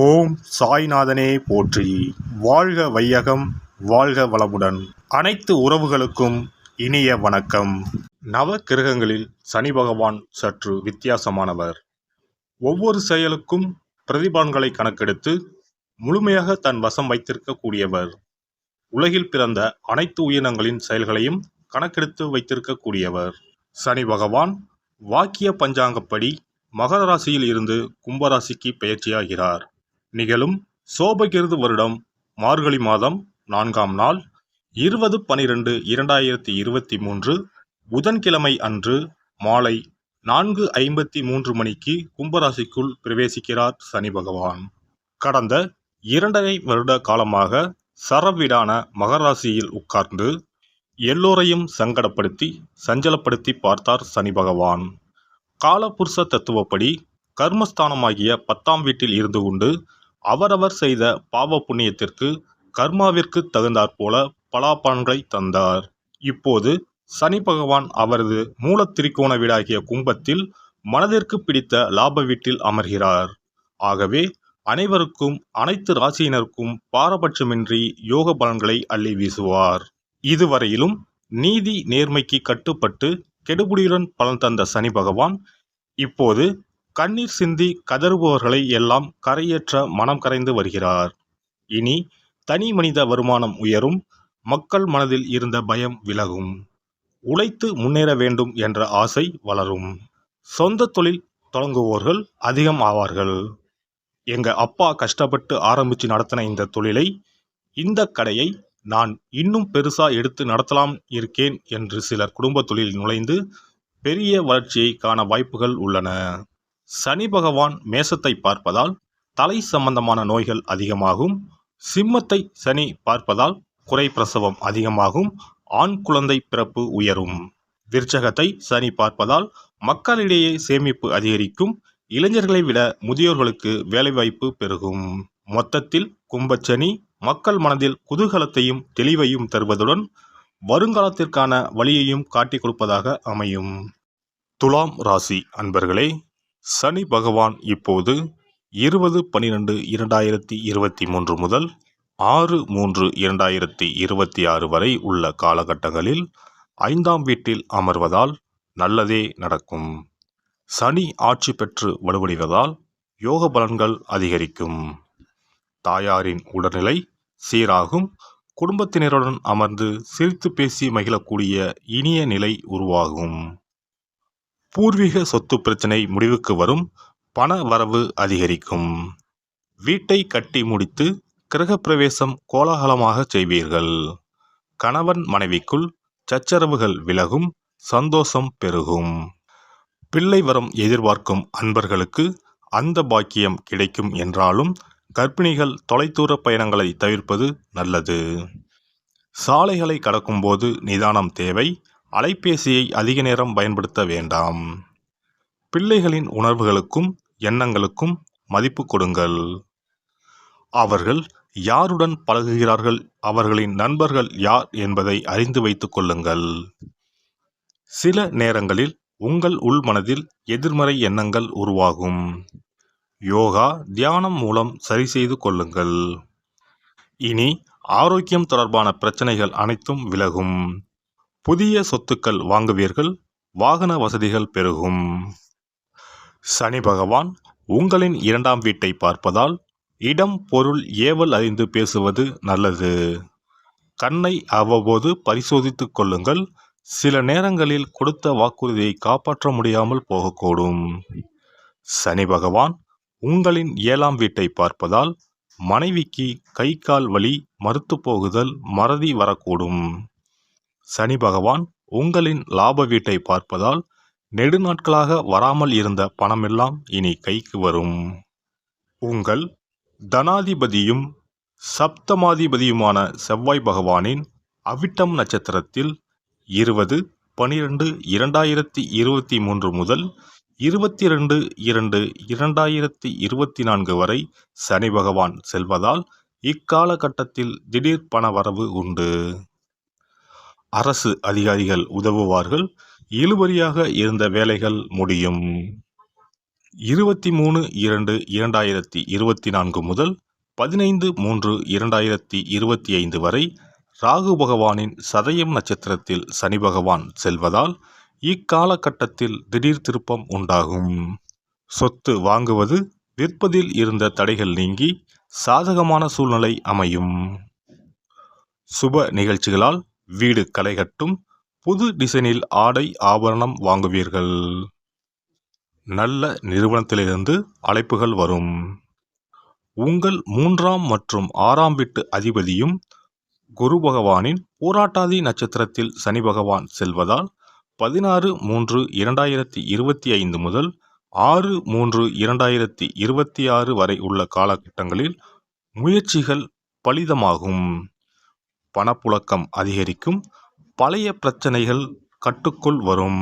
ஓம் சாய்நாதனே போற்றி. வாழ்க வையகம், வாழ்க வளமுடன். அனைத்து உறவுகளுக்கும் இனிய வணக்கம். நவ கிரகங்களில் சனி பகவான் சற்று வித்தியாசமானவர். ஒவ்வொரு செயலுக்கும் பிரதிபலன்களை கணக்கெடுத்து முழுமையாக தன் வசம் வைத்திருக்கக்கூடியவர். உலகில் பிறந்த அனைத்து உயிரினங்களின் செயல்களையும் கணக்கெடுத்து வைத்திருக்கக்கூடியவர். சனி பகவான் வாக்கிய பஞ்சாங்கப்படி மகர ராசியில் இருந்து கும்பராசிக்கு பெயர்ச்சியாகிறார். நிகழும் சோபகிருது வருடம் மார்கழி மாதம் 4ஆம் நாள் 20/12/2023 புதன்கிழமை அன்று மாலை 4:53 மணிக்கு கும்பராசிக்குள் பிரவேசிக்கிறார் சனி பகவான். கடந்த 2.5 வருட காலமாக சரவீடான மகராசியில் உட்கார்ந்து எல்லோரையும் சங்கடப்படுத்தி சஞ்சலப்படுத்தி பார்த்தார் சனி பகவான். காலபுருஷ தத்துவப்படி கர்மஸ்தானமாகிய 10ஆம் வீட்டில் இருந்து கொண்டு அவரவர் செய்த பாவ புண்ணியத்திற்கு கர்மாவிற்கு தகுந்தாற்போல பலாபலன்களை தந்தார். இப்போது சனி பகவான் அவரது மூல திரிகோண வீடாகிய கும்பத்தில் மனதிற்கு பிடித்த லாப வீட்டில் அமர்கிறார். ஆகவே அனைவருக்கும் அனைத்து ராசியினருக்கும் பாரபட்சமின்றி யோக பலன்களை அள்ளி வீசுவார். இதுவரையிலும் நீதி நேர்மைக்கு கட்டுப்பட்டு கெடுபுடியுடன் பலன் தந்த சனி பகவான் இப்போது கண்ணீர் சிந்தி கதறுபவர்களை எல்லாம் கரையேற்ற மனம் கரைந்து வருகிறார். இனி தனி மனித வருமானம் உயரும், மக்கள் மனதில் இருந்த பயம் விலகும், உழைத்து முன்னேற வேண்டும் என்ற ஆசை வளரும், சொந்த தொழில் தொடங்குவோர்கள் அதிகம் ஆவார்கள். எங்க அப்பா கஷ்டப்பட்டு ஆரம்பித்து நடத்தின இந்த தொழிலை, இந்த கடையை நான் இன்னும் பெருசா எடுத்து நடத்தலாம் இருக்கேன் என்று சிலர் குடும்ப தொழில் நுழைந்து பெரிய வளர்ச்சியை காண வாய்ப்புகள் உள்ளன. சனி பகவான் மேசத்தை பார்ப்பதால் தலை சம்பந்தமான நோய்கள் அதிகமாகும். சிம்மத்தை சனி பார்ப்பதால் குறை பிரசவம் அதிகமாகும், ஆண் குழந்தை பிறப்பு உயரும். விருச்சகத்தை சனி பார்ப்பதால் மக்களிடையே சேமிப்பு அதிகரிக்கும், இளைஞர்களை விட முதியோர்களுக்கு வேலைவாய்ப்பு பெருகும். மொத்தத்தில் கும்பச்சனி மக்கள் மனதில் குதூகலத்தையும் தெளிவையும் தருவதுடன் வருங்காலத்திற்கான வழியையும் காட்டிக் கொடுப்பதாக அமையும். துலாம் ராசி அன்பர்களே, சனி பகவான் இப்போது 20/12/2023 முதல் 6/3/2026 வரை உள்ள காலகட்டங்களில் 5ஆம் வீட்டில் அமர்வதால் நல்லதே நடக்கும். சனி ஆட்சி பெற்று வலுவடைவதால் யோக பலன்கள் அதிகரிக்கும். தாயாரின் உடல்நிலை சீராகும். குடும்பத்தினருடன் அமர்ந்து சிரித்து பேசி மகிழக்கூடிய இனிய நிலை உருவாகும். பூர்வீக சொத்து பிரச்சனை முடிவுக்கு வரும், பண வரவு அதிகரிக்கும். வீட்டை கட்டி முடித்து கிரகப்பிரவேசம் கோலாகலமாக செய்வீர்கள். கணவன் மனைவிக்குள் சச்சரவுகள் விலகும், சந்தோஷம் பெருகும். பிள்ளை வரம் எதிர்பார்க்கும் அன்பர்களுக்கு அந்த பாக்கியம் கிடைக்கும் என்றாலும் கர்ப்பிணிகள் தொலைதூர பயணங்களை தவிர்ப்பது நல்லது. சாலைகளை கடக்கும்போது நிதானம் தேவை. அலைபேசியை அதிக நேரம் பயன்படுத்த வேண்டாம். பிள்ளைகளின் உணர்வுகளுக்கும் எண்ணங்களுக்கும் மதிப்பு கொடுங்கள். அவர்கள் யாருடன் பழகுகிறார்கள், அவர்களின் நண்பர்கள் யார் என்பதை அறிந்து வைத்துக் கொள்ளுங்கள். சில நேரங்களில் உங்கள் உள்மனதில் எதிர்மறை எண்ணங்கள் உருவாகும். யோகா தியானம் மூலம் சரி செய்து கொள்ளுங்கள். இனி ஆரோக்கியம் தொடர்பான பிரச்சனைகள் அனைத்தும் விலகும். புதிய சொத்துக்கள் வாங்குவீர்கள், வாகன வசதிகள் பெருகும். சனி பகவான் உங்களின் 2ஆம் வீட்டை பார்ப்பதால் இடம் பொருள் ஏவல் அறிந்து பேசுவது நல்லது. கண்ணை அவ்வப்போது பரிசோதித்துக் கொள்ளுங்கள். சில நேரங்களில் கொடுத்த வாக்குறுதியை காப்பாற்ற முடியாமல் போகக்கூடும். சனி பகவான் உங்களின் 7ஆம் வீட்டை பார்ப்பதால் மனைவிக்கு கை கால் வலி, மறுத்து போகுதல், மறதி வரக்கூடும். சனி பகவான் உங்களின் லாப வீட்டை பார்ப்பதால் நெடுநாட்களாக வராமல் இருந்த பணமெல்லாம் இனி கைக்கு வரும். உங்கள் தனாதிபதியும் சப்தமாதிபதியுமான செவ்வாய் பகவானின் அவிட்டம் நட்சத்திரத்தில் 20/12/2023 முதல் 22/2/2024 வரை சனி பகவான் செல்வதால் இக்காலகட்டத்தில் திடீர் பண வரவு உண்டு. அரசு அதிகாரிகள் உதவுவார்கள். இழுபறியாக இருந்த வேலைகள் முடியும். 23/2/2024 முதல் 15/3/2025 வரை ராகு பகவானின் சதயம் நட்சத்திரத்தில் சனி பகவான் செல்வதால் இக்காலகட்டத்தில் திடீர் திருப்பம் உண்டாகும். சொத்து வாங்குவது, விற்பதில் இருந்த தடைகள் நீங்கி சாதகமான சூழ்நிலை அமையும். சுப நிகழ்ச்சிகளால் வீடு களை கட்டும். புது டிசைனில் ஆடை ஆபரணம் வாங்குவீர்கள். நல்ல நிறுவனத்திலிருந்து அழைப்புகள் வரும். உங்கள் 3ஆம் மற்றும் 6ஆம் வீட்டு அதிபதியும் குரு பகவானின் பூராட்டாதி நட்சத்திரத்தில் சனி பகவான் செல்வதால் 16/3/2025 முதல் 6/3/2026 வரை உள்ள காலகட்டங்களில் முயற்சிகள் பலிதமாகும். பணப்புழக்கம் அதிகரிக்கும். பழைய பிரச்சனைகள் கட்டுக்குள் வரும்.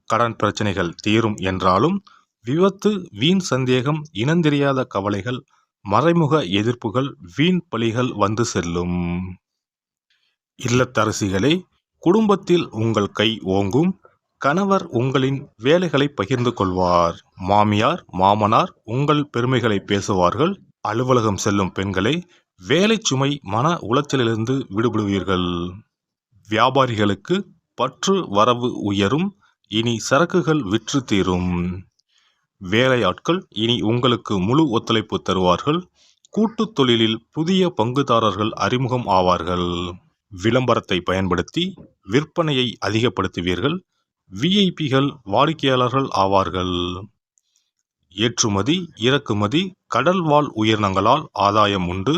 கடன் பிரச்சனைகள் தீரும் என்றாலும் விபத்து, வீண் சந்தேகம், இனந்தெரியாத கவலைகள், மறைமுக எதிர்ப்புகள், வீண் பழிகள் வந்து செல்லும். இல்லத்தரசிகளே, குடும்பத்தில் உங்கள் கை ஓங்கும். கணவர் உங்களின் வேலைகளை பகிர்ந்து கொள்வார். மாமியார், மாமனார் உங்கள் பெருமைகளை பேசுவார்கள். அலுவலகம் செல்லும் பெண்களே, வேலை சுமை, மன உளைச்சலிலிருந்து விடுபடுவீர்கள். வியாபாரிகளுக்கு பற்று வரவு உயரும். இனி சரக்குகள் விற்று தீரும். வேலையாட்கள் இனி உங்களுக்கு முழு ஒத்துழைப்பு தருவார்கள். கூட்டுத் தொழிலில் புதிய பங்குதாரர்கள் அறிமுகம் ஆவார்கள். விளம்பரத்தை பயன்படுத்தி விற்பனையை அதிகப்படுத்துவீர்கள். விஐபிகள் வாடிக்கையாளர்கள் ஆவார்கள். ஏற்றுமதி, இறக்குமதி, கடல்வாழ் உயிரினங்களால் ஆதாயம் உண்டு.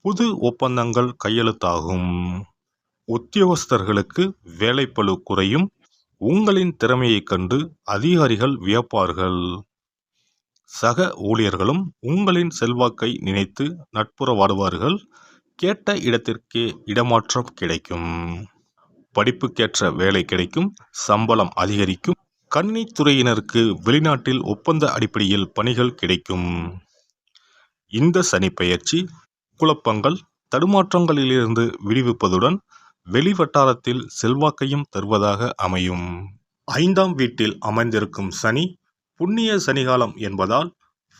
புது ஒப்பந்தங்கள் கையெழுத்தாகும். உத்தியோகஸ்தர்களுக்கு வேலைப்பளு குறையும். உங்களின் திறமையைக் கண்டு அதிகாரிகள் வியப்பார்கள். சக ஊழியர்களும் உங்களின் செல்வாக்கை நினைத்து நட்புறவாடுவார்கள். கேட்ட இடத்திற்கே இடமாற்றம் கிடைக்கும். படிப்புக்கேற்ற வேலை கிடைக்கும். சம்பளம் அதிகரிக்கும். கன்னித்துறையினருக்கு வெளிநாட்டில் ஒப்பந்த அடிப்படையில் பணிகள் கிடைக்கும். இந்த சனி பெயர்ச்சி குழப்பங்கள், தடுமாற்றங்களிலிருந்து விடுவிப்பதுடன் வெளிவட்டாரத்தில் செல்வாக்கையும் தருவதாக அமையும். 5ஆம் வீட்டில் அமர்ந்திருக்கும் சனி புண்ணிய சனிகாலம் என்பதால்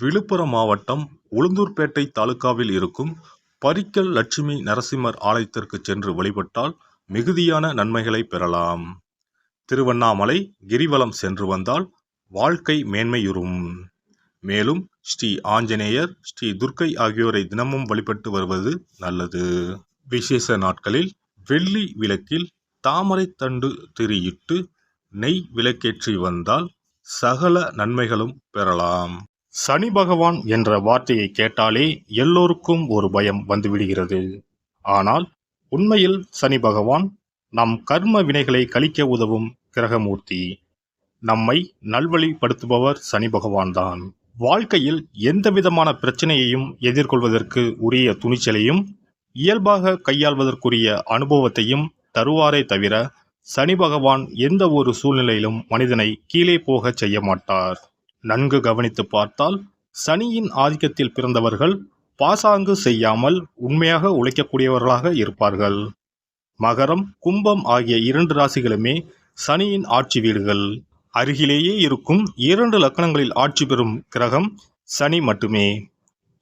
விழுப்புரம் மாவட்டம் உளுந்தூர்பேட்டை தாலுகாவில் இருக்கும் பரிக்கல் லட்சுமி நரசிம்மர் ஆலயத்திற்கு சென்று வழிபட்டால் மிகுதியான நன்மைகளை பெறலாம். திருவண்ணாமலை கிரிவலம் சென்று வந்தால் வாழ்க்கை மேன்மையுறும். மேலும் ஸ்ரீ ஆஞ்சநேயர், ஸ்ரீ துர்க்கை ஆகியோரை தினமும் வழிபட்டு வருவது நல்லது. விசேஷ நாட்களில் வெள்ளி விளக்கில் தாமரை தண்டு திரியிட்டு நெய் விளக்கேற்றி வந்தால் சகல நன்மைகளும் பெறலாம். சனி பகவான் என்ற வார்த்தையை கேட்டாலே எல்லோருக்கும் ஒரு பயம் வந்துவிடுகிறது. ஆனால் உண்மையில் சனி பகவான் நம் கர்ம வினைகளை கழிக்க உதவும் கிரகமூர்த்தி. நம்மை நல்வழிப்படுத்துபவர் சனி பகவான்தான். வாழ்க்கையில் எந்தவிதமான பிரச்சனையையும் எதிர்கொள்வதற்கு உரிய துணிச்சலையும் இயல்பாக கையாள்வதற்குரிய அனுபவத்தையும் தருவாரே தவிர சனி பகவான் எந்த ஒரு சூழ்நிலையிலும் மனிதனை கீழே போக செய்ய மாட்டார். நன்கு கவனித்து பார்த்தால் சனியின் ஆதிக்கத்தில் பிறந்தவர்கள் பாசாங்கு செய்யாமல் உண்மையாக உழைக்கக்கூடியவர்களாக இருப்பார்கள். மகரம், கும்பம் ஆகிய 2 ராசிகளுமே சனியின் ஆட்சி வீடுகள். அருகிலேயே இருக்கும் 2 லக்னங்களில் ஆட்சி பெறும் கிரகம் சனி மட்டுமே.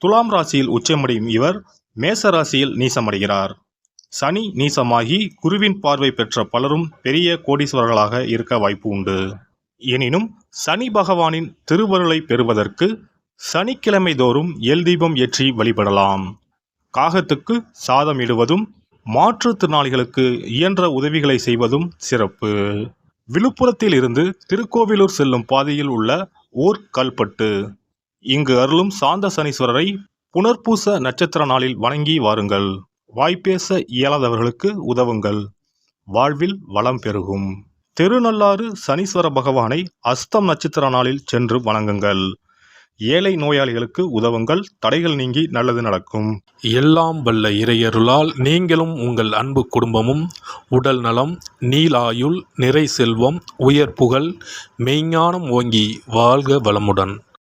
துலாம் ராசியில் உச்சமடையும் இவர் மேச ராசியில் நீசமடைகிறார். சனி நீசமாகி குருவின் பார்வை பெற்ற பலரும் பெரிய கோடீஸ்வரர்களாக இருக்க வாய்ப்பு உண்டு. எனினும் சனி பகவானின் திருவருளை பெறுவதற்கு சனிக்கிழமை தோறும் எல் தீபம் ஏற்றி வழிபடலாம். காகத்துக்கு சாதம் இடுவதும் மாற்றுத்திறனாளிகளுக்கு இயன்ற உதவிகளை செய்வதும் சிறப்பு. விழுப்புரத்தில் இருந்து திருக்கோவிலூர் செல்லும் பாதையில் உள்ள ஓர் கல்பட்டு. இங்கு அருளும் சாந்த சனீஸ்வரரை புனர்பூச நட்சத்திர நாளில் வணங்கி வாருங்கள். வாய்ப்பேச இயலாதவர்களுக்கு உதவுங்கள். வாழ்வில் வளம் பெருகும். திருநள்ளாறு சனீஸ்வர பகவானை அஸ்தம் நட்சத்திர நாளில் சென்று வணங்குங்கள். ஏழை நோயாளிகளுக்கு உதவுங்கள். தடைகள் நீங்கி நல்லது நடக்கும். எல்லாம் வல்ல இறையருளால் நீங்களும் உங்கள் அன்பு குடும்பமும் உடல் நலம், நீலாயுள், நிறை செல்வம், உயர் புகழ், மெய்ஞானம் ஓங்கி வாழ்க வளமுடன்.